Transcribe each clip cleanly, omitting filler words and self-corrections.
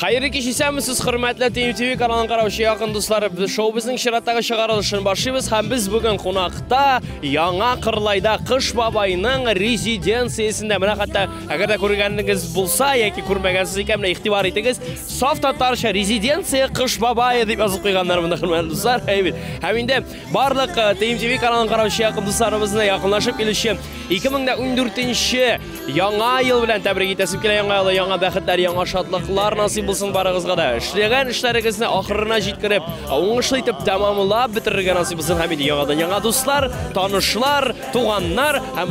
Xayrı kеш исәнмесез, хөрмәтле TMTV каналын караучы якын дуслар. Шоу безнең чираттагы чыгарылышын башлыйбыз һәм без бүген кунакта Яңа Кырлайда Кыш бабайның резиденциясендә. Менә хәтта әгәр дә күргәнегез булса яки күрмәгәнсез икән, менә игътибар итегез. Саф татарча резиденция Кыш бабай дип язып куйганнар монда, хөрмәтле дуслар. Һәм инде барлык TMTV каналын караучы якын дусларыбызны якынлашып килүче 2014 Яңа ел белән тәбрик итәсем килә. Яңа ел, яңа бәхетләр, яңа шатлыклар насыйп булсын барыгызга да. Эшләгән эшләрегезне ахырына җиткереп, уңышлы итеп тәмамлап бетерергә насыйп булсын. Һәм яңадан яңа дуслар, танышлар, туганнар һәм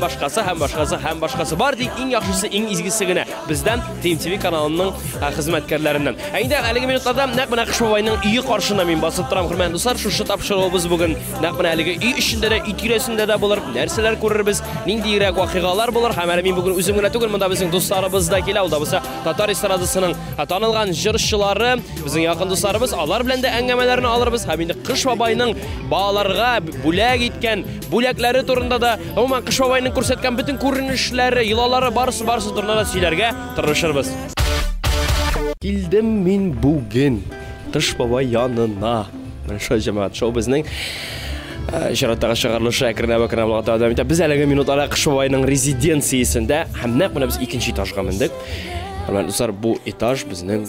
башкасы бар ди. Иң яхшысы, иң изгесе генә бездән TMTV каналының хезмәткәрләреннән. Инде әлеге минутларда нәкъ менә Кыш бабайның өе каршына мин басып торам, хөрмәтле дуслар. Шушы тапшыруыбыз бүген нәкъ менә әлеге үй эчендә дә, үй тирәсендә дә булыр. Нәрсәләр күрербез, ниндирәк вакыйгалар булыр. Һәм әле мин бүген үзем генә түгел, монда безнең дусларыбыз да килә. Ул да булса татар эстрадасының танылган җырчылары, безнең якын дусларыбыз. Алар белән дә әңгәмәләрне алырбыз. Һәм инде Кыш бабайның балаларга бүләк иткән бүләкләре турында да, гомумән Кыш бабайның күрсәткән бөтен күренешләре, йолалары барысы турында да сөйләргә тырышырбыз. Килдем мин бүген Кыш бабай янына. Менә шул җәмәгать шоу безнең чираттагы чыгарылышы әкренләп булганда дәвам итә. Без әлеге минутларда Кыш бабайның резиденциясендә һәм нәкъ менә без икенче этажга мендек. Хөрмәтле дуслар, бу этаж безнең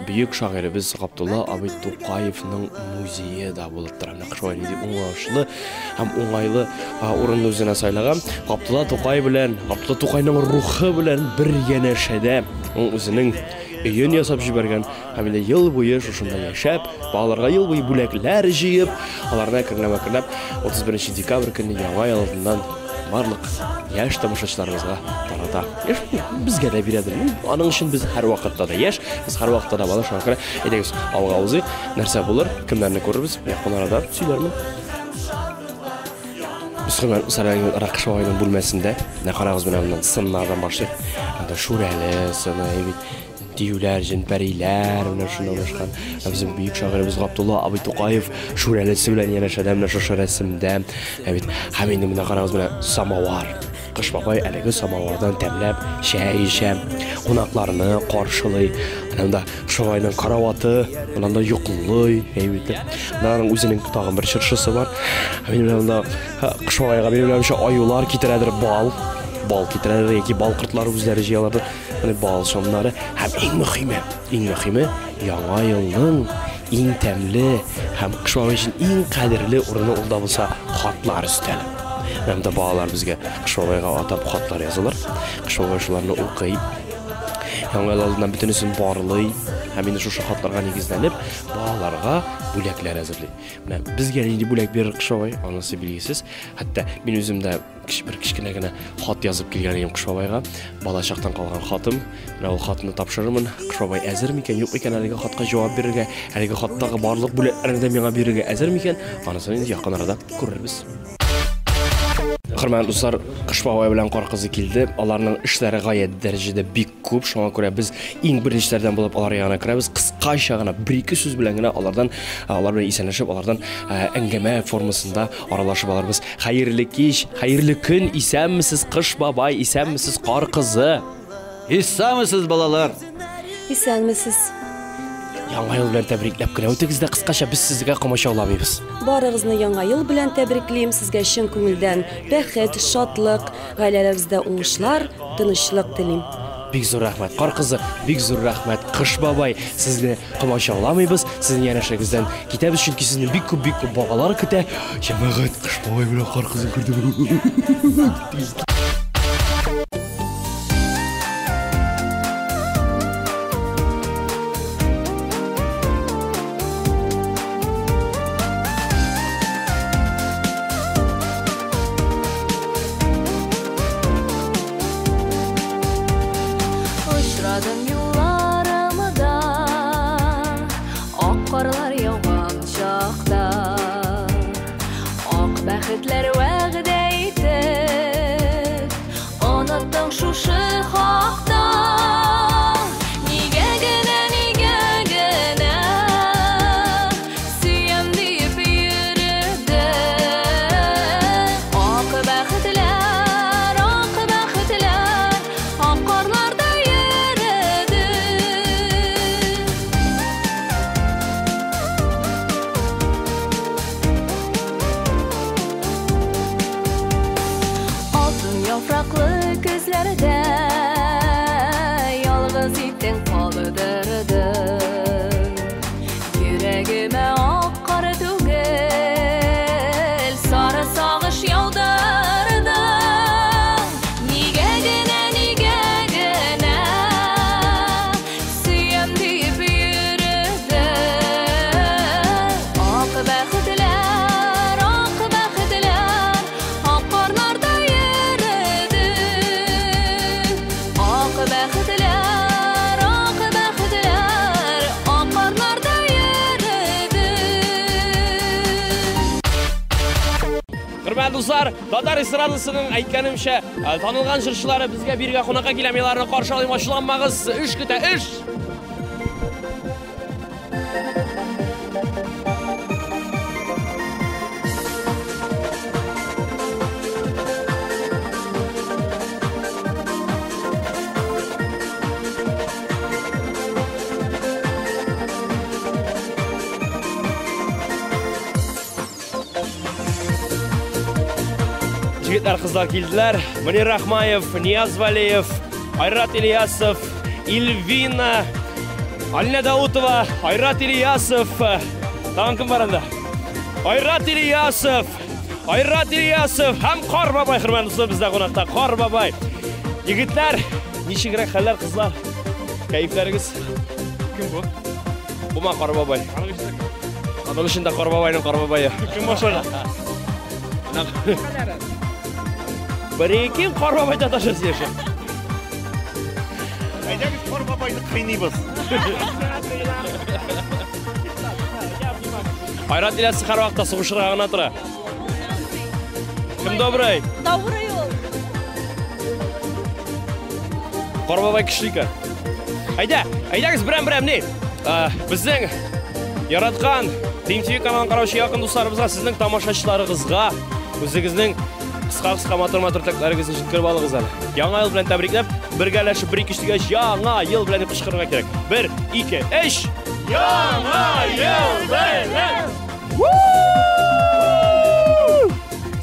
бөек шагыйребез Габдулла абый Тукаевның музее да булып тора. Кыш бабай дип уңышлы һәм уңайлы урынны үзенә сайлаган. Габдулла Тукай белән, Габдулла Тукайның рухы белән бер янәшәдә үзенең өен ясап җибәргән. Һәм инде ел буе шушында яшәп, балаларга ел буе бүләкләр җыеп, аларны әкренләп 31 декабрь көнне яңа елдан барлык яшь тамашачыларыбызга тарата. Яшь безгә дә бирәдер. Аның өчен без һәр вакытта да яшь, без һәр вакытта да бала шакыры. Әйдәгез, алга узыйк. Нәрсә булыр? Кемнәрне күрербез? Якын арада сөйләрмен. Без хөрмәтле Кыш бабайның бүлмәсендә, карагыз менә моннан сыннардан башлыйк. Анда шүрәле сыны, диюләр, җенпәриләр, менә шунда башкан. Безнең бөек шагыйребез Габдулла абый Тукаев шүрәлесе белән янәшәдә, менә шушы рәсемдә. Һәм инде менә карагыз, менә самавар. Кыш бабай әлеге самавардан тәмләп чәй эчә, кунакларны каршылый. Анда Кыш бабайның караваты, анда йоклый, Аның үзенең тагын бер чыршысы бар. Менә Кыш бабайга беләмчә аюлар китерәдер, бал китерәдер, яки бал кортлары үзләре җыялардыр. Менә бал шомнары һәм иң мөһиме яңа елның иң тәмле һәм Кыш бабай өчен иң кадерле урыны ул да булса хатлар өстәле. Һәм дә балалар безгә Кыш бабайга атап хатлар язылыр. Кыш бабай шуларны укый. Яңа ел алдыннан бөтенесен барлый. Һәм инде шушы хатларга нигезләнеп, балаларга бүләкләр әзерлий. Менә безгә нинди бүләк бирер Кыш бабай, анысы билгесез. Хәтта мин үзем дә бер кичкенә генә хат язып килгән идем Кыш бабайга. Бала чактан калган хатым. Менә ул хатны тапшырырмын. Кыш бабай әзер микән, юк икән әлеге хатка җавап бирергә, әлеге хаттагы барлык бүләкләрне дә миңа бирергә әзер микән? Анысын инде якын арада күрербез. Хөрмәтле дуслар, Кыш бабай белән каркызы килде. Аларның эшләре гаять дәрәҗәдә бик күп. Шуңа күрә без иң беренчеләрдән булып алар янына керәбез. Кыскача гына 1-2 сүз белән генә алар белән исәнләшеп, алардан әңгәмә формасында аралашып алырбыз. Хәерле кич, хәерле көн, исәнмесез Кыш бабай, исәнмесез каркызы? Исәнмесез балалар? Исәнмесез. Яңа ел белән тәбрикләп кенә үтегез дә кыскача без сезгә комачауламыйбыз. Барыгызны яңа ел белән тәбриклим, сезгә чын күңелдән бәхет, шатлык, гаиләләрегездә уңышлар, тынычлык телим. Бик зур рәхмәт каркызы, бик зур рәхмәт Кыш бабай. Сезне комачауламыйбыз, сезнең янәшәгездән китәбез, чөнки сезне бик күп багалар көтә. Җәмәгать Кыш бабай белән каркызы күрде. Karlar yağan çaqda, aq bəxtlər vəğdə itib, unutdun şuşu haqda. Nigə gənə, süyəm deyib yürüdü. Aq bəxtlər, aq qarlarda yürüdü. Hörmətli dostlar, Tatar estradasının aytganimcha, tanılgan jırçılары bizga birga qonaqa kelamilarini qarşı alayım, açılanmağız, iş kütə, iş! Jigitlar, qizlar keldilar. Munir Rahmayev, Niyaz Valiyev, Ayrat Ilyasov, Ilvina, Alina Davutova, Ayrat Ilyasov. Tamam kim var anda? Ayrat Ilyasov, ham Qor Babay hurmatli do'stlar bizda qonaqda. Qor Babay. Yigitlar, nechigrak hallar qizlar? Kayflaringiz? Kim bu? Bu ma Qor Babay. Qanaqashida Qor Babayning Qor Babayi. Kim boshqa? Bir-ekin Qor Babayda tashasiz yasha. Haydamiz Qor Babayni qiynaymiz. Ayrat Ilyasov har vaqtda sug'ishirag'ini tura. Kim dobray? Добрый yo'l. Qor Babay kuchli ekan. Haydagiz biram ne? Bizning yaratgan DMTV kanalini qarovchi yaqin do'stlarimizga, sizning tomoshachilaringizga, o'zingizning qisqa motor-motorliklaringizni yetkazib olingizlar. Yangi yil bilan tabriklab, birgalashib 1-2 degach yangi yil bilan deb qichqirishga kerak. 1 2 3 Yangi yil bilan!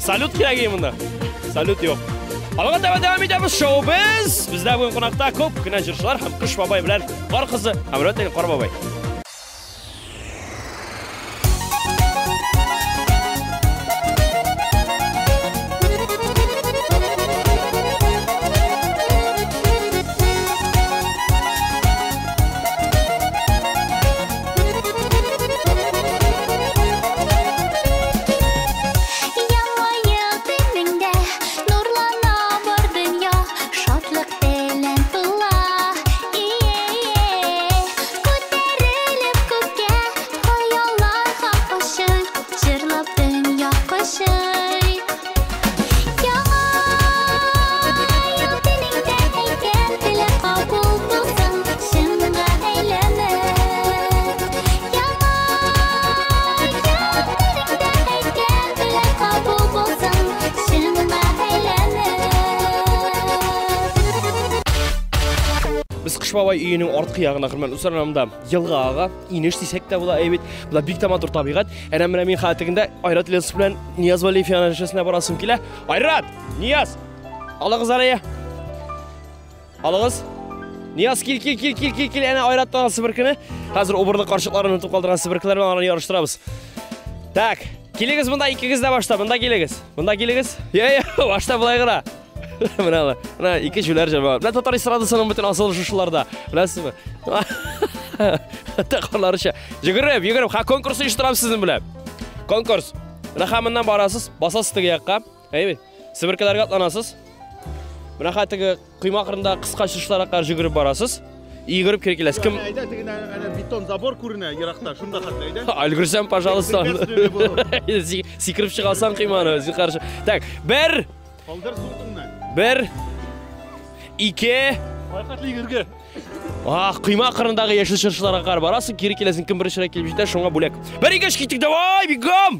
Salut kerak bunda. Salut yo'q. Albatta davom etamiz shou-biz. Bizda bugun qonaqda ko'pgina jurchilar ham Qish Babay bilan Qor qizi, hamro'tning Qor Babay. Qish Babay uyining ortqi yog'ida hurmatli do'stlarimda yilg'og'i inish desek de bular ayb. Bular bek tamatur tabiat. Ana men xatigida Ayrat Ilyasov bilan Niyaz Valiyev yonashasina borasim kela. Ayrat, Niyaz. Alag'iz araya. Alag'iz. Niyaz kil. Ana Ayratdan sibirkini. Hozir o'birli qarshiqlarini unutib qoldirgan sibirklar bilan ularni yorishtiramiz. Tak, keligiz bunda ikkingizda boshla. Bunda keligiz. Yo, boshla bulayg'ira. Mana ikki jular jamoa. Bular Tatar estradasining butun asl shushularda. Bilasizmi? Taqorlaricha. Yugurib, ha konkurs uyushtiramiz sizin bilan. Konkurs. Raqamdan borasiz, bosasiz tega yoqqa. Ayb, sibirkalarga atlanasiz. Buna xatiga quymoqrinda qisqa shushlarga qarshi yugurib borasiz. Yugurib kelasiz. Kim? Ayda ana beton zabor ko'rina yiroqda, shunda xatlaydi. Algursam, пожалуйста. Sikirib chiqasan qiymani o'zi qarshi. Tak, 1 Qoldir suvdingni. 1 2 Haqiqatli yurgi. Qiyma qirindagi yashil shirshlarga qarab borasiz, keri kelasin kim birinchi kelib yetadi, shunga bo'lak. 1 2 ketdik, davay, bigom.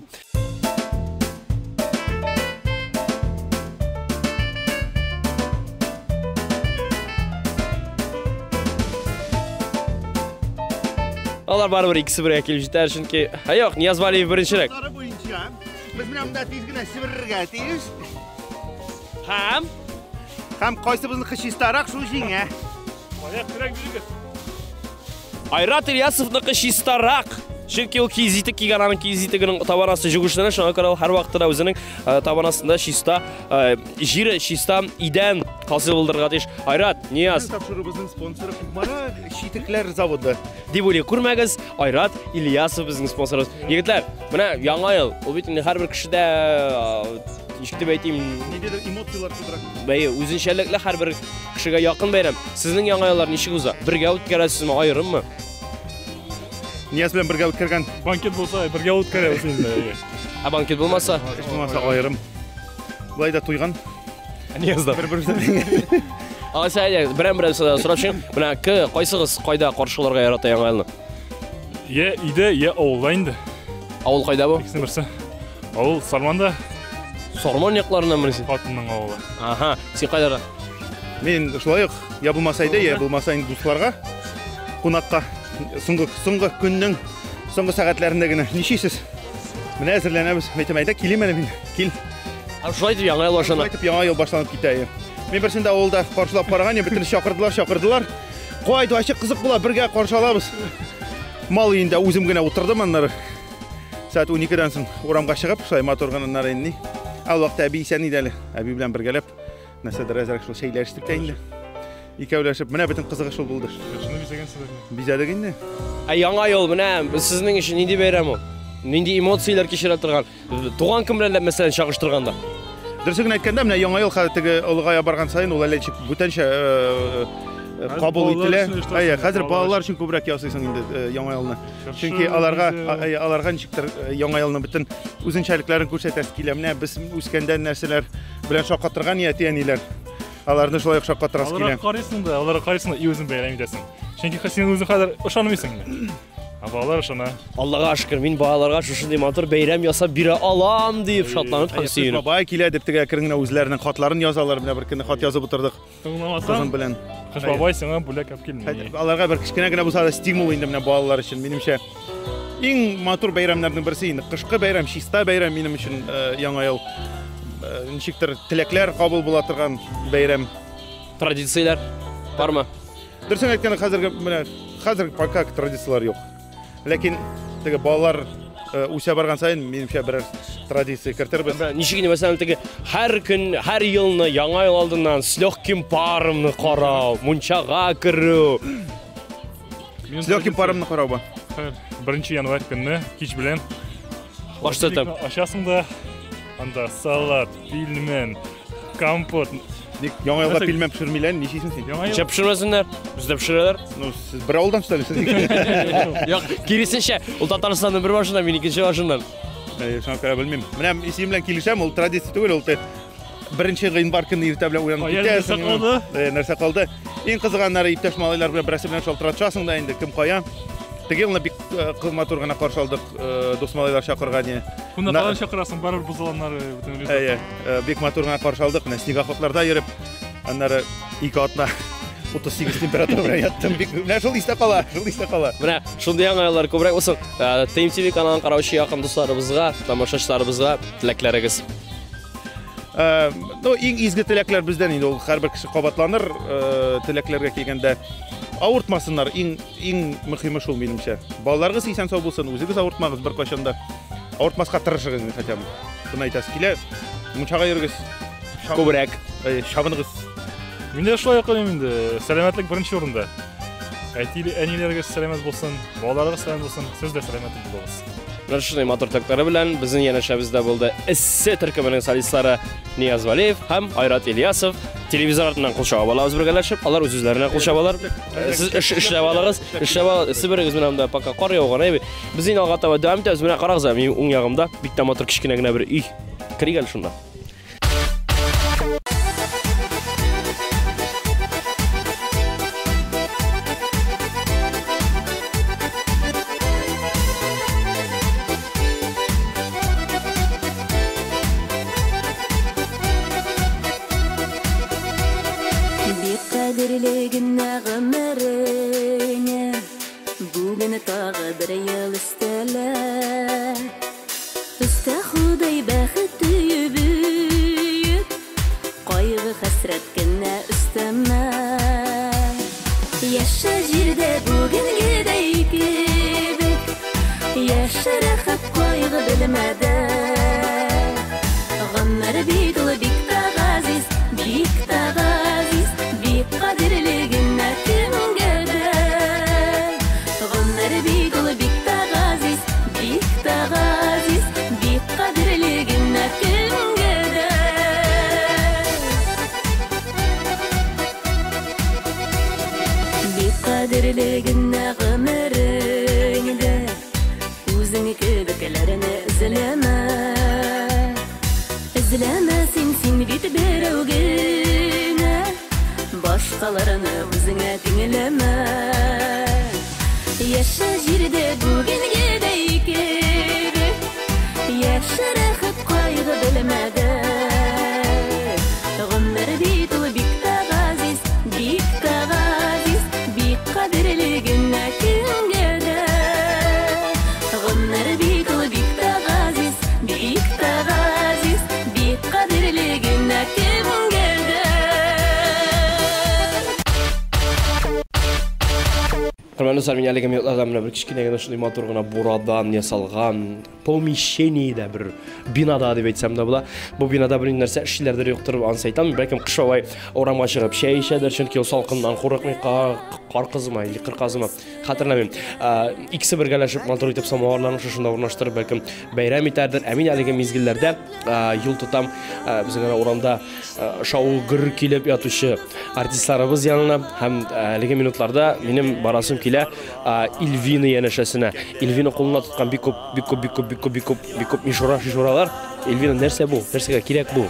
Ular baribir ikkisi birga kelib yetadi, chunki yo'q, Niyaz Valiyev birinchiroq. Qora bo'yinchi ham. Biz bilan bunday tezgina sibirga tegish. Ham qaysi bizni qishistaroq shu ishingga. Ayrat Ilyasovning qishistaroq. Chunki u kiziti kiyganing kizitining tabanasida jug'ishlarni shunga ko'ra har vaqtda o'zining tabanasida shista, jiri shista idan hosil bo'ldirg'atish. Ayrat, Niyaz. Topshirig'imizning sponsori mana Shitiklar zavodi. Deb o'ylay ko'rmagiz, Ayrat Ilyasov bizning sponsorimiz. Yigitlar, mana yangi yil, u bitin har bir kishida deb aytayım. Negadir emotsiyalar ko'proq. O'zinchaliklar har bir kishiga yaqin bayram. Sizning yangi yillarni ishi o'zi birga o'tkazasizmi, ayrimmi? Niyaz bilan birga o'tkazgan banket bo'lsa birga o'tkazamiz endi. Banket bo'lmasa, ayrim. Бұлай да тойған. Ниязда. Бір-бірімізден. Аға сәйде, бірәм-бірәм сұрап шығын. Мына қайсығыз қайда қаршыларға ярата яңа елні? Үйде, ауылда енді. Ауыл қайда бұл? Екісінің бірсі. Ауыл Сарманда. Сорман яқларынан бірісі? Қатынның ауылы. Аха, сен қайдара? Мен шылайық, я болмасайды, я болмасайын достыларға, қонаққа соңғы күннің соңғы сағатларындағыны нешесіз? Міне әзірленеміз, мәйтемайда келем әлі мен, кел. Шылайтып яңа ел башына? Шылайтып яңа ел башланып кетті. Мен бірсінде ауылда қаршылап қараған, бітін шақырдылар. Қойды, ашық қызық бола, бірге қаршалабыз. Мал үйінде өзім гіне отырдым, аннары. Сәт 12-ден соң орамға шығып, шылай моторғанын нарайынны. Ал уақытта әбей сән едәлі, әбей білән біргелеп. Нәрседер әзірек шыл шейлер іштік тәйінді. Екеулершіп, міне бітін қызығы шыл болды. Шыны бізегенсіздер. Бізәдігінде. Яңа ел, міне, сіздің үшін ненде бейрем ол? Ненде эмоциялар кешіріп тұрған? Туған кім білән мәселен шағыштырғанда? Дұрсығын айтқанда, міне яңа ел қазіргі ұлғая барған сайын, ол әлі бүтінше қабыл етілі. Қазір балалар үшін көбірек ясыйсың енді яңа еліні. Чүнки аларға нешіктір яңа еліні бүтін өзіншәліклерін көрсетәсі келеміне. Біз өскенден нәрселер білән шаққаттырған етенелер. Аларны шылайық шаққаттырасы келем. Аларға қарайсың да өзін бәйрем етесің. Чүнки сен өзің қазір ұшанымайсың. Балалар ұшана. Аллаға шүкір, мен балаларға шушындай матур бәйрем ясап бире алам deyip шатланып һәм сөйініп. Бабай келе деп тіге кіріңіне өзлерінің қатларын язалар, міне бір күні хат жазып отырдық. Қызын білән. Қыш бабай сеңа бүләк әп келмей. Аларға бір кішкене генә болса да стимул енді міне балалар үшін. Менімше ең матур бәйремлердің бірісі енді қышқы бәйрем, шиста бәйрем менім үшін яңа ел. Нешіктір тілеклер қабыл бола тұрған бәйрем. Традициялар бар ма? Дұрсын айтқанда қазір пока традициялар жоқ. Ләкин теге балалар үсә барган сайын менимчә бер традиция кертәрбез. Ничегенә мәсәлән теге һәр көн, һәр елны яңа ел алдыннан с легким парымны карау, мунчага кирү. С легким парымны карау ба. 1 январь көнне кич белән баштырдым. Ашасың да анда салат, пилмен, компот. Яңа елга пилмен пешермиләр, ничисен син? Ничә пешермәсеннәр? Бездә пешерәләр. Ну, сез бер авылдан төшәлесез. Юк, киресенчә, ул Татарстанның бер башыннан, мен икенче башыннан. Шуңа күрә белмим. Менә исем белән килешәм, ул традиция түгел, ул 1 гыйнвар көнне иртә белән уянып китәсең. Нәрсә калды? Иң кызыганнары иптәш малайлар белән берсе белән шалтыратасың да инде кем кая. Теге елны бик кызматур гына каршы алдык, дус малайлар чакырган. Кунда калай чакырасың, барыр бузаланнар бүтән риза. Бик матур гына каршы алдык. Менә снегоходларда йөреп, аннары 2 атна 38 температура белән яттым. Бик менә шул истә кала. Менә шундый яңа еллар күбрәк булсын. TMTV каналын караучы якын дусларыбызга, тамашачыларыбызга теләкләрегез. Ну, иң изге теләкләр бездән инде ул һәрбер кеше кабатланыр, теләкләргә килгәндә авыртмасыннар, иң мөһиме шул минемчә. Балаларыгыз исән сау булсын, үзегез авыртмагыз бер кайчанда. Авыртмаска тырышыгыз хотя бы. Буны әйтәс килә. Мунчага йөрегез. Күбрәк шабыныгыз. Миндә шулай кылыйм инде. Сәламәтлек беренче урында. Әниләргә сәламәт булсын, балаларга сәламәт булсын, сез дә сәламәт булыгыз. Менә шундый матур тактары белән безнең янәшәбездә булды эссе төркеменең солистлары Нияз Валиев һәм Айрат Ильясов. Телевизор артыннан кул чабып алабыз бергәләшеп, алар үз-үзләренә кул чабалар. Сез эшләп алыгыз, Себерегез менән дә пока кар яуган, без инде алга таба дәвам итәбез. Менә карагыз, минем уң ягымда бик тә матур кичкенә генә бер үй. Киргәл шунда. Бүгін тағы бір ел істелі Үсті құдай бәқіт үйіп Қайғы қасырет кіне үстіме Яша жерде бүгін кедей кебек Яша рахат қайғы білмеді Ғаммар бейтілі бик тағазиз Бик қадірлігін әкімге бик тағазиз, бик қадірлігін Аны үзеңә тиңеләмә. Яшә җирдә бүгенгә дә икебез. Яшә рәхәт кайгы белмәдә. Гомер бит ул бик тә газиз, бик кадерле генә кемгә дә. Гомер бит ул бик тә газиз, бик кадерле генә кемгә дә. Құрметті достар, мен әлгі минутлардан бір кішкенегені шындай матур ғана бурадан ясалған помещениеде бір бинада деп айтсам да бола. Бұл бинада бір нәрсе ішілерді жоқтырып аңсайтам. Бәлкім қыш бабай орамға шығып шәй ішеді, чөнки ол салқыннан қорықмай қар қызыма, или қыр қазыма хатırlamайм. Икісі біргәләшіп матур итеп самауырларын шушында орнаштырып, бәлкім бәйрәм итәрдер. Әмин әлгі мезгілләрдә юл тотам біздің орамда шау гүр келіп ятушы артистларыбыз янына. Һәм әлгі минутларда менің барасым келе Илвина янәшәсенә. Илвина қолына тұтқан бик көп мишуралар. Илвина нәрсә бу? Нәрсәгә кирәк бу?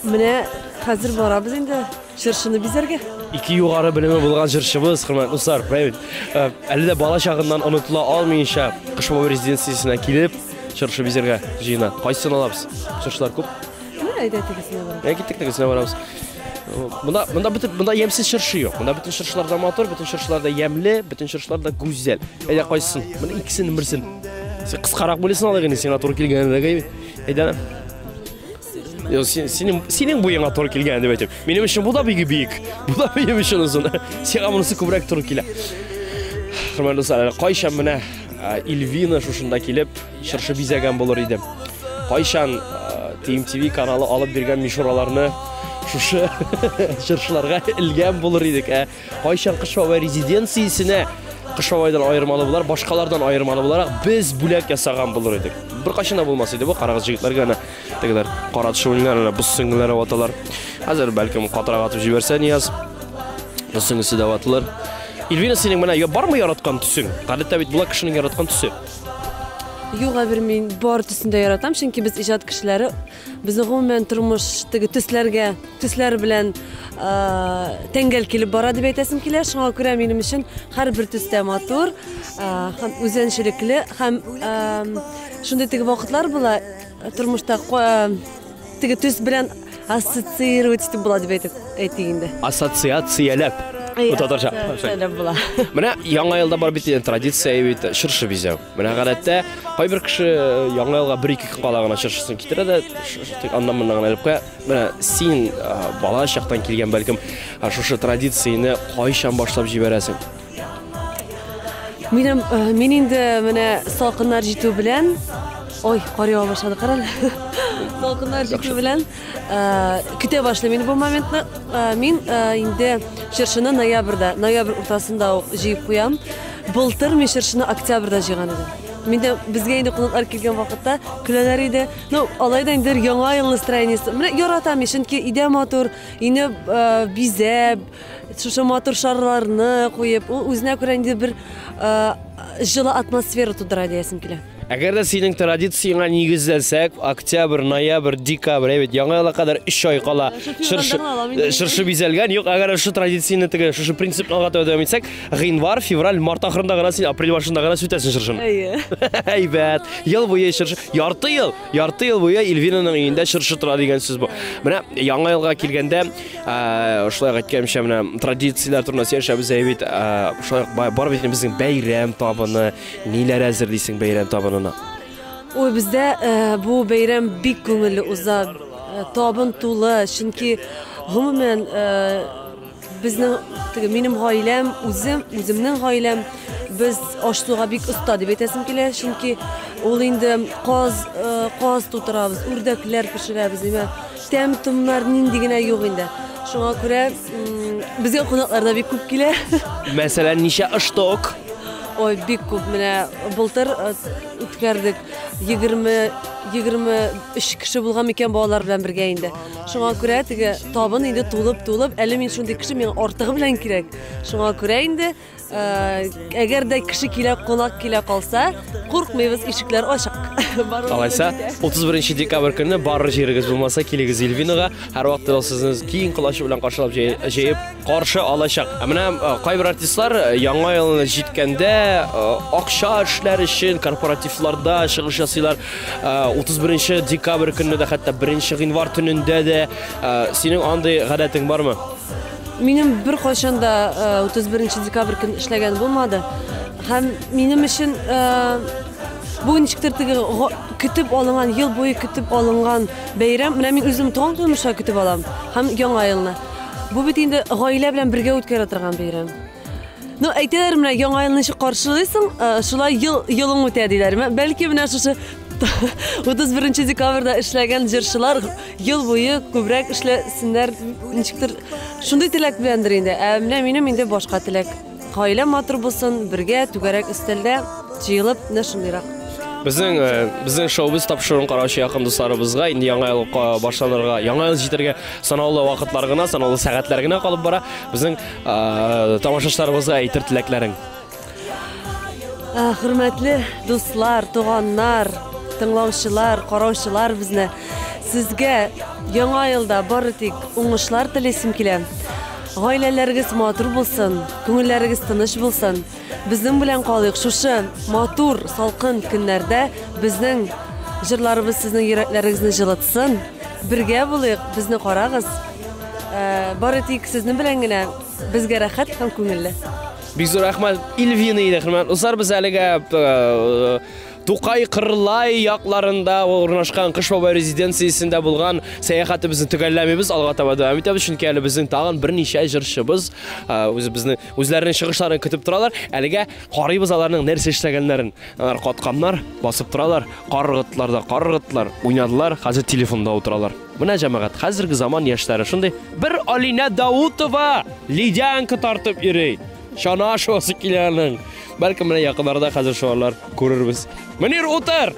Менә хәзер барабыз инде җыршыны бизәргә. Ике югары белеме булган җырчыбыз, хөрмәтле достар, правильно. Әле дә бала чагыннан онытыла алмыйча Кыш бабай резиденциясенә килеп, җыршы бизәргә җыена. Кайсын алабыз? Җырчылар күп? Әйдә тегесенә барабыз. Киттек тегесенә барабыз. Бunda ямсыз җыршы юк. Бunda bütün җырчылар да матур, bütün җырчылар да ямлы, bütün җырчылар да гүзәл. Әйдә кайсын? Менә икесенең берсен. Син кыскарак булысын алыгы, сиңа туры килгәндәге. Әйдә. Синең буеңа туры килгән дип әйтәм. Минем өчен бу да бик. Бу да минем өчен узын. Сиңа монысы күбрәк туры килә. Хөрмәтле достар, кайчан менә Илвина шушында килеп җыршы бизәгән булыр иде. Кайчан TMTV каналы алып биргән мишураларны шушы җырчыларга илгән булыр идек. Кайчан Кыш бабай резиденциясенә Кыш бабайдан айырмалы булар, башкалардан айырмалы буларак без бүләк ясаган булыр идек. Бер кайчан да булмас иде бу карагыз җегетләргә аны тегеләр кара төшүләр, бу сеңгеләр аталар. Хәзер бәлкем катырак атып җибәрсә нияз. Бу сеңгесе дә атылар. Илвина, синең менә бармы яраткан төсең? Гадәттә бит була кешенең яраткан төсе. Юк, әбер мин бар төсендә яратам, чөнки без иҗат кешеләре безнең гомумән тормыштагы төсләр белән тәңгәл килеп бара дип әйтәсем килә. Шуңа күрә минем өчен һәрбер төстә матур һәм үзенчәлекле һәм шундый теге вакытлар була тормышта теге төс белән ассоциировать итеп була дип әйтик инде. Ассоциацияләп. Bu tatarca. Менә яңа елда бар бит традиция бит җыршы бизәү. Менә гадәттә кайбер кеше яңа елга 1-2 көн кала гына җыршысын китерә дә аннан моннан гына алып куя. Менә син бала чактан килгән бәлкем шушы традицияне кайчан башлап җибәрәсең? Мин инде менә салкыннар җитү белән, ой, кар ява башлады карале. Салкыннар җитү белән көтә башлыйм инде бу моментны. Мин инде җыршыны ноябрь уртасында җыеп куям. Былтыр мин җыршыны октябрьдә җыйган идем. Миндә безгә инде кунаклар килгән вакытта көләләр иде. Алай да инде яңа ел настроениесе. Менә яратам, чөнки идә матур, инде бизәп, шушы матур шарларны куеп, ул үзенә күрә инде бер җылы атмосфера тудыра диясем килә. Әгәр дә синең традицияңа нигезләсәк, октябрь, ноябрь, декабрь, бит яңа елга кадәр 3 ай кала җыршы бизәлгән. Юк, әгәр шу традицияне теге, шушы принципны алга дәвам итсәк, гыйнвар, февраль, март ахырында гына син апрель башында гына сүтәсең җыршыны. Әйбәт. Ел буе җыршы, ярты ел буе Илвинаның өендә җыршы тора дигән сүз бу. Менә яңа елга килгәндә, шулай әйткәнчә менә традицияләр турында сөйләшәбез бит. Шулай бар бит безнең бәйрәм табыны, ниләр әзерлисең бәйрәм табыны? Ой, бездә бу бәйрәм бик күңелле уза, табын тулы, чөнки гомумән безнең минем гаиләм, үземнең гаиләм, без ашлыга бик оста дип әйтәсем килә, чөнки ул инде каз тутырабыз, үрдәкләр пешерәбез, тәм-томнар нинди генә юк инде. Шуңа күрә безгә кунаклар да бик күп килә. Мәсәлән, ничә ышток? Ой, бик күп. Менә былтыр үткәрдек. 23 кеше булган микән балалар белән бергә инде. Шуңа күрә теге табын инде тулып, әле мин шундый кеше миңа артыгы белән кирәк. Шуңа күрә инде әгәр дә кеше килә, кунак килә калса, куркмыйбыз, ишекләр ачык. Алайса, 31 декабрь көнне барыр җирегез булмаса, килегез Эльвинага. Һәр вакыт ул сезне киң кылач белән каршылап җыеп каршы алачак. Менә кайбер артистлар яңа елны җиткәндә акча эшләр өчен корпоративларда чыгыш ясыйлар. 31 декабрь көнне дә, хәтта 1 гыйнвар төнендә дә синең андый гадәтең бармы? Минем бер кайчан да 31 декабрь көн эшләгән булмады. Һәм минем өчен бу ничектер теге көтеп алынган, ел буе көтеп алынган бәйрәм, менә мин үзем туган тормышка көтеп алам. Һәм яңа елны. Бу бит инде гаилә белән бергә үткәрә торган бәйрәм. Ну, әйтәләр менә яңа елны ничек каршылыйсың, шулай елың үтә диләр. Бәлки менә шушы 31 декабрьдә эшләгән җырчылар ел буе күбрәк эшләсеннәр, ничектер шундый теләк беләндер инде. Менә минем инде башка теләк. Гаилә матур булсын, бергә түгәрәк өстәлдә җыелып, менә шундыйрак. Безнең шоубыз тапшыруын караучы якын дусларыбызга инде яңа ел башланырга, яңа ел җитәргә санаулы вакытлар гына, санаулы сәгатьләр гына калып бара. Безнең тамашачыларыбызга әйтер теләкләрең. Хөрмәтле дуслар, туганнар, тыңлаучылар, караучылар, безне сезгә яңа елда бары тик уңышлар телисем килә. Гаиләләрегез матур булсын, күңелләрегез тыныч булсын. Безнең белән калыйк шушы матур, салкын көннәрдә. Безнең җырларыбыз сезнең йөрәкләрегезне җылытсын. Бергә булыйк, безне карагыз. Бары тик сезнең белән генә безгә рәхәт һәм күңелле. Бик зур рәхмәт Эльвина иде, хөрмәтле дуслар, без әлегә Тукай Кырлай якларында урнашкан Кыш бабай резиденциясендә булган сәяхәтебезне төгәлләмибез, алга таба дәвам итәбез, чөнки әле безнең тагын берничә җырчыбыз үзләренең чыгышларын көтеп торалар. Әлегә карыйбыз аларның нәрсә эшләгәннәрен. Алар катканнар, басып торалар, каргытлар, уйнадылар, хәзер телефонда утыралар. Менә җәмәгать, хәзерге заман яшьләре шундый. Бер Алина Даутова лидянка тартып йөри. Шана шосы киләнең. Бәлкем менә якыннарда хәзер шулар күрербез. Мөнир, утыр!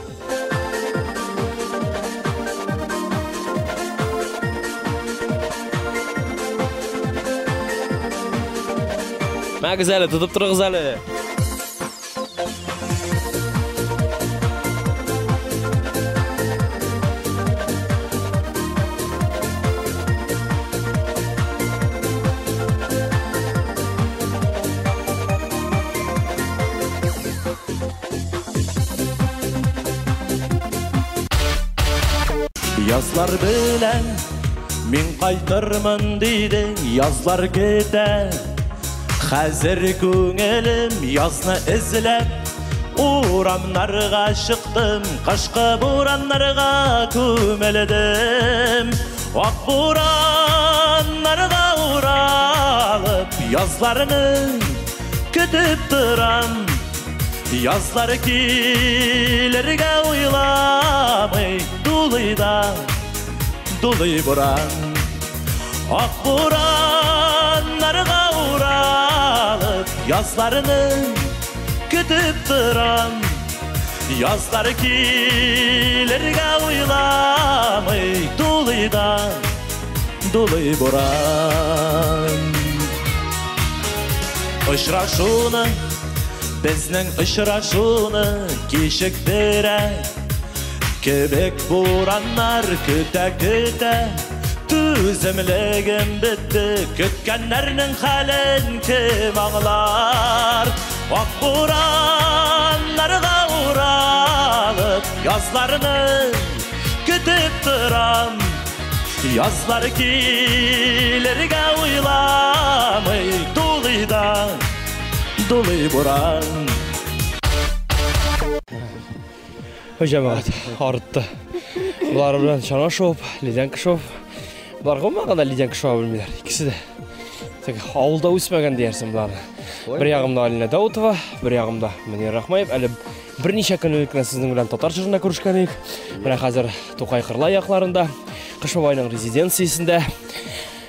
Мәгез әле, тотып торыгыз әле. Yazlar белән мин кайтырмын диде, язлар көтә. Хәзер күңелем язны эзләп, урамнарга чыктым, кышкы бураннарга күмелдем. Ак бураннарга уралып, язларны көтеп торам. Yazlar kilerge uylamay, duluy buran. Ak buranlarga uğralıp, yazlarını kütüp duran. Yazlar kilerge uylamay, duluy buran. Uçraşunu bizning uchrashuvni kechiktirib, kebek bo'ronlar kuta tuzimligim bitdi, kutganlarning halin kim anglar. Oq bo'ronlarga o'ralib, yozlarni kutib turam. Yozlar kelerga o'ylamay, duluy buran. Җәмәгать, арытты. Булар белән чана шоп, лидянка шоп. Булар гоммаганда лидянка шоп белмиләр. Икесе дә. Тик авылда үсмәгән диярсең булар. Бер ягымда Алина Даутова, бер ягымда Мөнир Рахмаев. Әле берничә көн элек сезнең белән татар җырында күрешкән идек. Менә хәзер Тукай Кырлай якларында, Кыш бабайның резиденциясендә.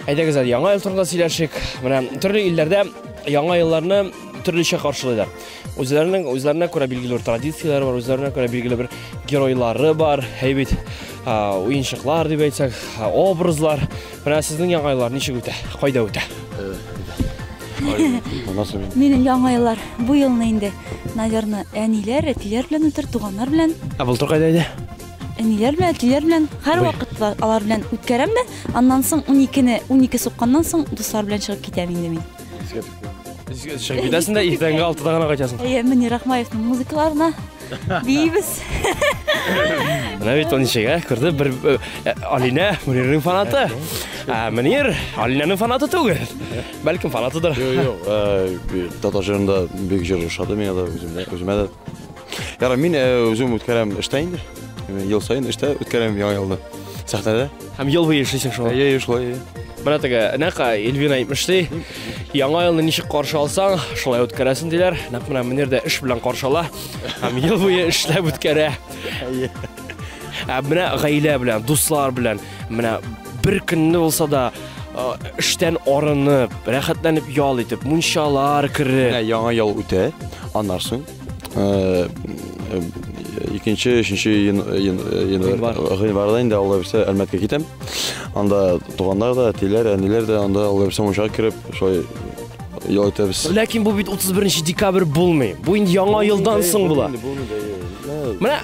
Әйдәгез, яңа ел турында сөйләшик. Менә төрле илләрдә яңа елларны төрлечә каршылыйлар. Özlerine göre bilgili bir tradisiyalar var, özlerine göre bilgili bir geroylары бар, heybet oyunçuklar diye aytsak, obrazlar. Mana sizning yangi yillar nechga o'ta? Qayda o'ta? Nasıl? Menin yangi yıllar bu yılны инде, наверное, әниләр, әтиләр белән үтер, туганнар белән. Былтыр кайда иде? Әниләр белән, әтиләр белән һәр вакыт алар белән үткәрәм дә, аннан соң 12 сукканнан соң дуслар белән чыгып китәм инде мин. Шығып кетесің да, иртәнге 6-да гына кайтасың. Мөнир Рахмаевның музыкаларына бийбез. Менә бит ул ничәгә күрде бер Алина, Мөнирнең фанаты. Мөнир Алинаның фанаты түгел. Бәлкем фанатыдыр. Yok, Татарстанда бик җыр ошады миңа да үземә дә. Яра, мин үзем үткәрәм эштә инде. Ел сайын эштә үткәрәм яңа елны. Сәхнәдә. Һәм ел буе эшлисең шулай. Шулай. Менә теге нәкъ Эльвина әйтмешти, яңа елны ничек каршы алсаң, шулай үткәрәсең диләр. Нәкъ менә Мөнир дә эш белән каршы ала. Һәм ел буе эшләп үткәрә. Менә гаилә белән, дуслар белән, менә бер көнне булса да эштән арынып, рәхәтләнеп ял итеп, мунчалар кире. Яңа ел үтә, аннан соң икенче, өченче январьда инде Алла берсе Әлмәткә китәм. Анда туганнар да, әтиләр, әниләр дә анда Алла берсе мунчага кирип, шулай ял итәбез. Ләкин бу бит 31 декабрь булмый. Бу инде яңа елдан соң була. Менә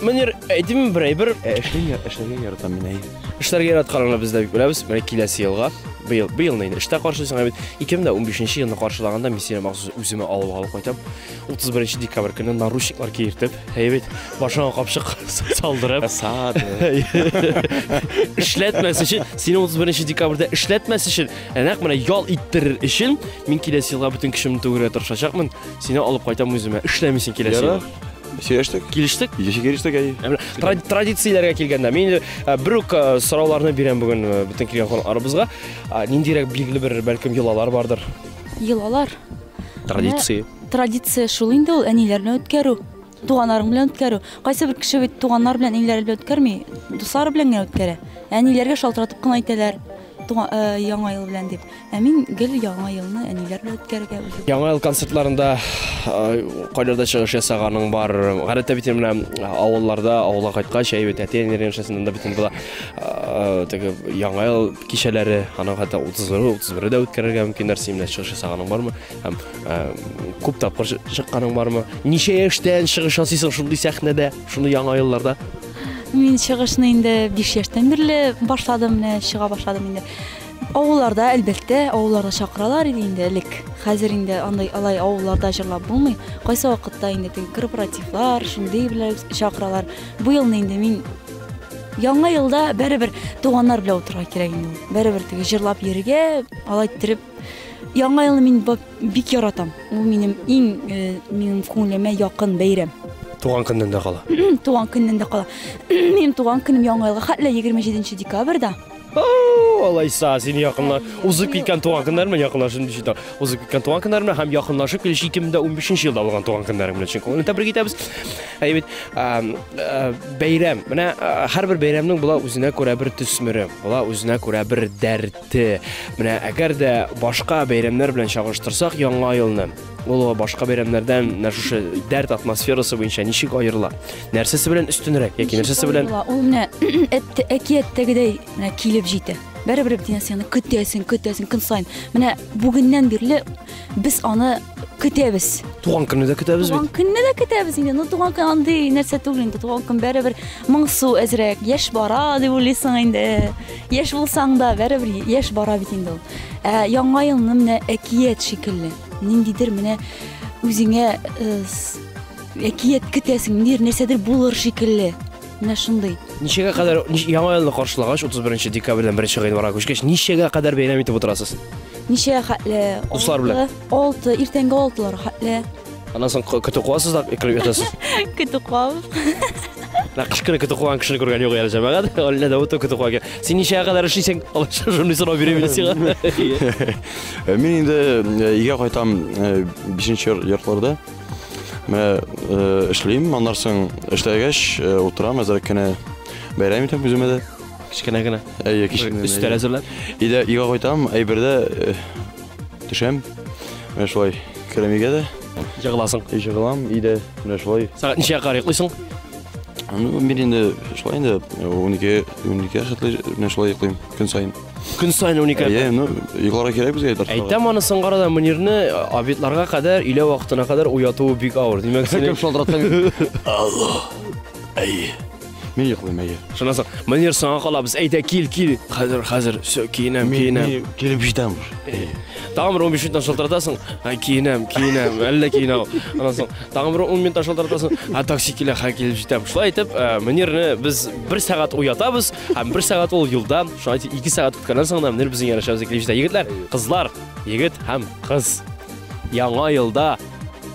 Мөнир әйтим бер эшләргә яратам мин. Эшләргә яратканны без дә бик беләбез. Менә киләсе елга быелны инде эштә каршылыйсың бит. 2015 елны каршылаганда мин сине махсус үземә алып кайтам. 31 декабрь көнне наручниклар киертеп, бит башыңа капчык салдырып. Саад. Эшләтмәс өчен, сине 31 декабрьдә эшләтмәс өчен, нәкъ менә ял иттерер өчен мин киләсе елга бүтән көчемне түгәргә тырышачакмын. Сине алып кайтам үземә. Эшләмисең киләсе елга. Сөйләштек. Килештек. Килештек. Традицияләргә килгәндә мин бер үк сорауларны бирәм бүген бүтән килгән конарыбызга. Ниндирәк билгеле бер бәлкем йолалар бардыр. Йолалар. Традиция шул инде ул әниләр белән үткәрү, туганнар белән үткәрү. Кайсы бер кеше бит туганнар белән, әниләр белән үткәрми, дуслар белән генә үткәрә. Әниләргә шалтыратып кына әйтәләр. Яңа ел белән дип. Мин гел яңа елны әниләр белән үткәрергә үзем. Яңа ел концертларында кайларда чыгыш ясаганың бар. Гадәттә бит менә авылларда, авылга кайткач, әйбәт әти-әниләр яшәсендә бит була. Теге яңа ел кичәләре, аның хәтта 31-дә үткәрергә мөмкиннәр симнә чыгыш ясаганың бармы? Һәм күп тапкыр чыкканың бармы? Ничә яшьтән чыгыш ясыйсың шундый сәхнәдә, шундый яңа елларда? Мин чыгышны инде 5 яшьтән бирле башладым, менә чыга башладым инде. Авылларда әлбәттә, авылларда чакыралар иде инде элек. Хәзер инде андай алай авылларда җырлап булмый. Кайсы вакытта инде корпоративлар, шундый белән чакыралар. Бу елны инде мин яңа елда бәребер туганнар белән утырга кирәк инде. Бәребер теге җырлап йөрергә, алай иттереп яңа елны мин бик яратам. Ул минем күңелемә якын бәйрәм. Туган көннән дә кала. Туган көннән дә кала. Минем туган көнем яңа елга хәтле 27 декабрьдә. Алайса, син якынлар узып киткән туган көннәр белән якынлашып дишәр. Узып киткән туган көннәр белән һәм якынлашып килеш 2015 елда булган туган көннәр белән чөнки аны тәбрик итәбез. Әйбит, бәйрәм. Менә һәрбер бәйрәмнең була үзенә күрә бер төсмере, була үзенә күрә бер дәрте. Менә әгәр дә башка бәйрәмнәр белән чагыштырсак яңа елны, ул башка бәйрәмнәрдән шушы дәрт атмосферасы буенча ничек аерыла? Нәрсәсе белән үстенрәк яки нәрсәсе белән? Ул менә әкияттәгедәй менә килеп җитә. Бәребер динасияны көтәсең көн сайын. Менә бүгеннән бирле без аны көтәбез. Туган көнне дә көтәбез бит. Туган көнне дә көтәбез инде. Ну туган көн андый нәрсә түгел инде. Туган көн бәребер моңсу әзрәк, яшь бара дип уйлыйсың инде. Яшь булсаң да бәребер яшь бара бит инде ул. Яңа елны менә әкият шикелле. Ниндидер менә үзеңә әкият көтәсең, нәрсәдер булыр шикелле. Менә шундый. Ничәгә кадәр яңа елны каршылагач 31 декабрьдән 1 гыйнварга күчкәч ничәгә кадәр бәйрәм итеп утырасыз? Ничәгә хәтле? Дуслар белән. 6, иртәнге 6лар хәтле. Аннан соң көтү куасыз да икреп ятасыз. Көтү куабыз. Кыш көне көтү куган кешене күргән юк әле җәмәгать. Алла да үтә көтү куаган. Син ничәгә кадәр эшлисең? Алайса шуны сорап бирә сиңа. Мин инде өйгә кайтам 5нче йортларда. Менә эшлим, аннан соң эшләгәч утырам, әзрәк кенә бәйрәм итәм үземә дә. Кичкенә генә. Кичкенә. Өстәл әзерләп. Өйгә кайтам, әйбердә төшәм. Менә шулай керәмигә дә Жығыласың. Жығылам, үйде менә шулай. Сағат нешеге қарай ұйқлайсың? Мен енді шулай енді 12 шатлы менә шулай йоклыйм күн сайын. Күн сайын 12. Йокларга кирәк безгә әйтер. Әйтәм анысын қарада Мөнирне обедларга кадәр, илә вакытына кадәр уятуы бик авыр. Димәк, син Кем шалтыратты? Алло. Әйе. Мен йоклыйм, әйе. Шунысы, Мөнир саңа калабыз. Әйтә кил. Хәзер все киенәм. Килеп җитәм. Тагын бер 15 минуттан шалтыратасың. Киенәм, әллә киенәм. Анысы, тагын бер 10 минуттан шалтыратасың. Такси килә, килеп җитәм. Шулай итеп, Мөнирне без 1 сәгать уятабыз, һәм 1 сәгать ул юлда, шулай 2 сәгать көткәннән соң Мөнир безнең ярышабызга килеп җитә. Егетләр, кызлар, егет һәм кыз. Яңа елда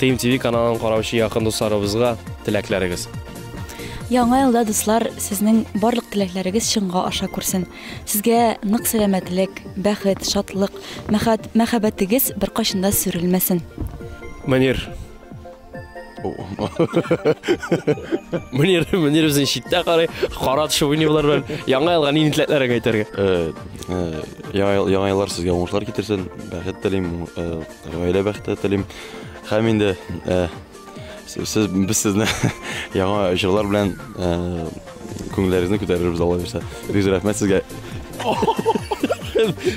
TMTV каналын караучы якын дусларыбызга теләкләрегез. Яңа елда дуслар, сезнең барлык теләкләрегез чынга аша күрсен. Сезгә нык сәламәтлек, бәхет, шатлык, мәхәббәтегез бер кашында сүрелмәсен. Мөнир. Мөнир безнең читтә карый, кара төшеп уйныйлар белән. Яңа елга ни теләкләрегез әйтергә? Яңа еллар сезгә уңышлар китерсен, бәхет телим, гаилә бәхете телим. Һәм инде biz sizne яңа җырлар белән күңелләрегезне күтәрербез Алла бирсә. Бик рәхмәт сезгә.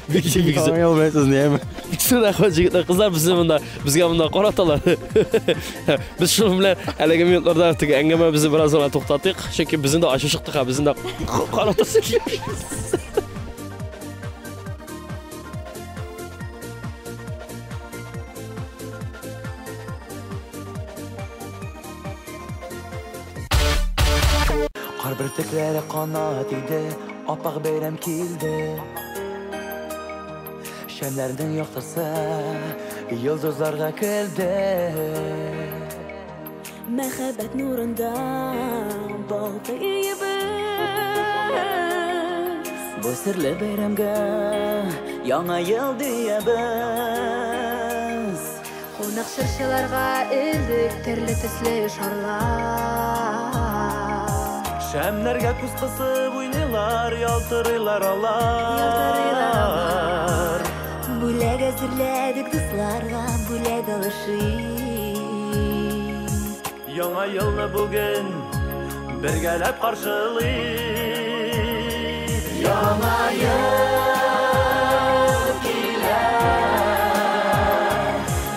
Бик яңа белән сезне яме. Бик рәхмәт җегетләр, кызлар безгә монда караталар. Без шул белән әлеге минутларда теге әңгәмәбезне бераз гына туктатыйк. Чөнки безне дә ачы чыктык, безне дә каратасы килә. Kar birtiklere kanat idi, apaq beyrem kildi. Şemlerden yoktası, yıldızlarga kildi. Mehabbet nurunda baltayı biz. Bu sirli beyremge yana yıl diyemiz. Konak şırşılarga ildik, terli tesli şarlar. Şemlerge küs kısıp uynilar, yaltırılar alar. Bulag hazırladık dostlarga, bulag alışıyım. Yana yılını bugün birgelep karşılayım. Yana yıl kiler,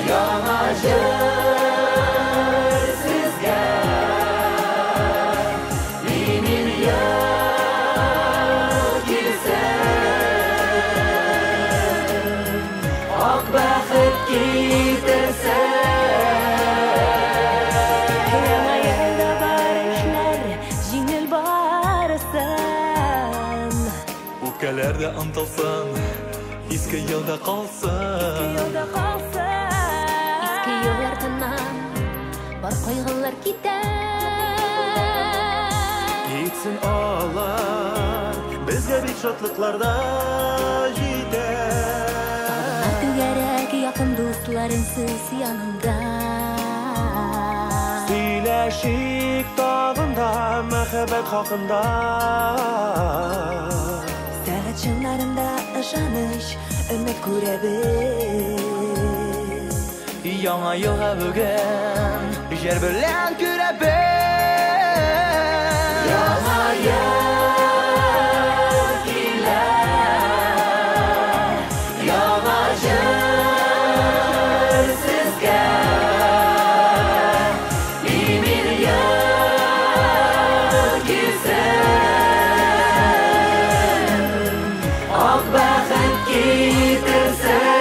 yana yıl sizge. Yeni yıl girsen, ak bəxet gidersen. Yana yılda barışlar, jingil barısan. Ukelerde antılsın, eski yılda kalsın. Yolda kalsın. Eski yollardan var kaygılar gider. Gitsin ağlar, bizge bir şatlıklarda gider. Gerek yakın dostlarınsız yanımda. Söyleşik dağında, mehabbet hakkında. Sağ çınlarında ışanış, ümmet görebilir. Yana yıla bugün, yer bilen görebilir. Yana yıl giler, yana yıl sizge. Bir yıl girsen, ak bəxet gidersen.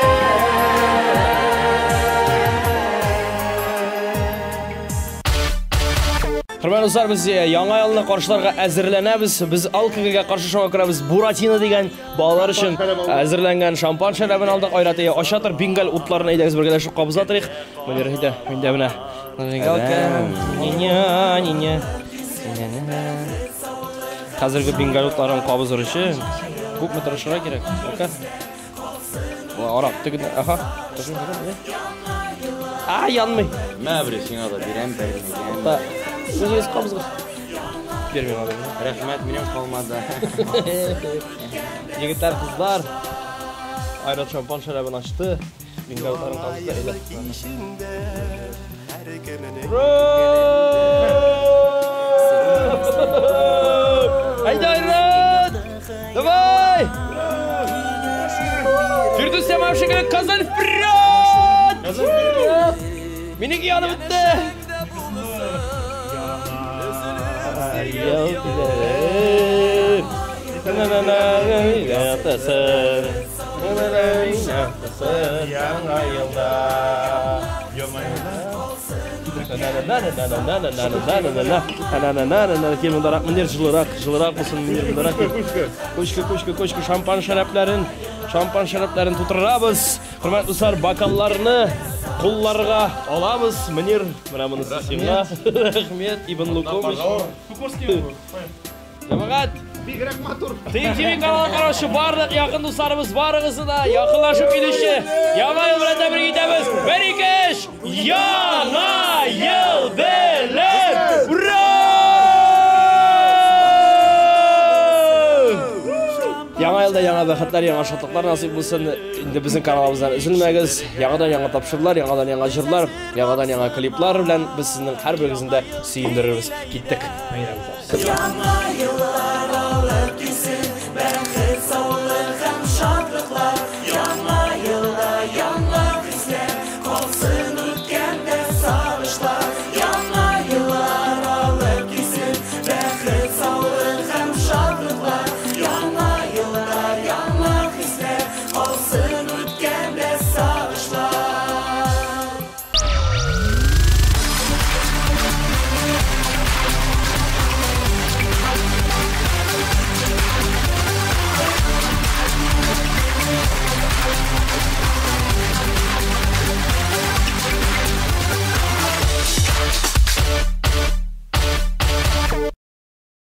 Hörmətli dostlar, biz яңа елны каршыларга әзерләнәбез. Biz алкогольгә каршы шуңа күрәбез. Буратино дигән балалар өчен әзерләнгән шампан шәрабын алдык. Айраты ашатыр бингал утларын әйдәгез бергәләшеп кабызатырык. Мөнир һиде, миндә менә. Ниня. Хәзерге бингал утларын кабызыр өчен күпме тырышырга кирәк. Ока. Арак тегендә. Аха. Янмый. Мә бер сиңа да бирәм, бәргән. Өзіңіз қабызға. Бермей қалды. Рәхмәт, менем қалмады. Егіттер, қызлар. Айрат шампан шәрабын ашты. Мингалдарын қалды да. Haydi Ayrat! Давай! Firdevs Yamav şekilde kazan Firat! Kazan Firat! Minik yanı bitti. Yıl dilerim. Yatasın. Yatasın. Yana yılda. Келin дарак мендер жылырақ болсын мендер дарак. Көшкө шампан шарапların тутырабыз. Құрметті достар, бокалларны қолларға алабыз. Мендер мына мұнысы сиңа. Рахмет Ибн Лукович. Жамағат. Бигрәк матур. Теймтиви каналына карашы барлық жақын достарыбыз барығызы да якынлашып келуші. Яңа ел белән тәбрик итәбез. Берекеш! Яңа ел белән! Ура! Яңа елда яңа бәхетләр, яңа шатлыклар насыйп булсын. Инде безнең каналыбыздан üzülмәгез. Яңадан яңа тапшырулар, яңадан яңа җырлар, яңадан яңа клиплар белән biz сезнең һәрберегезне сөендерербез. Киттек. Яңа еллар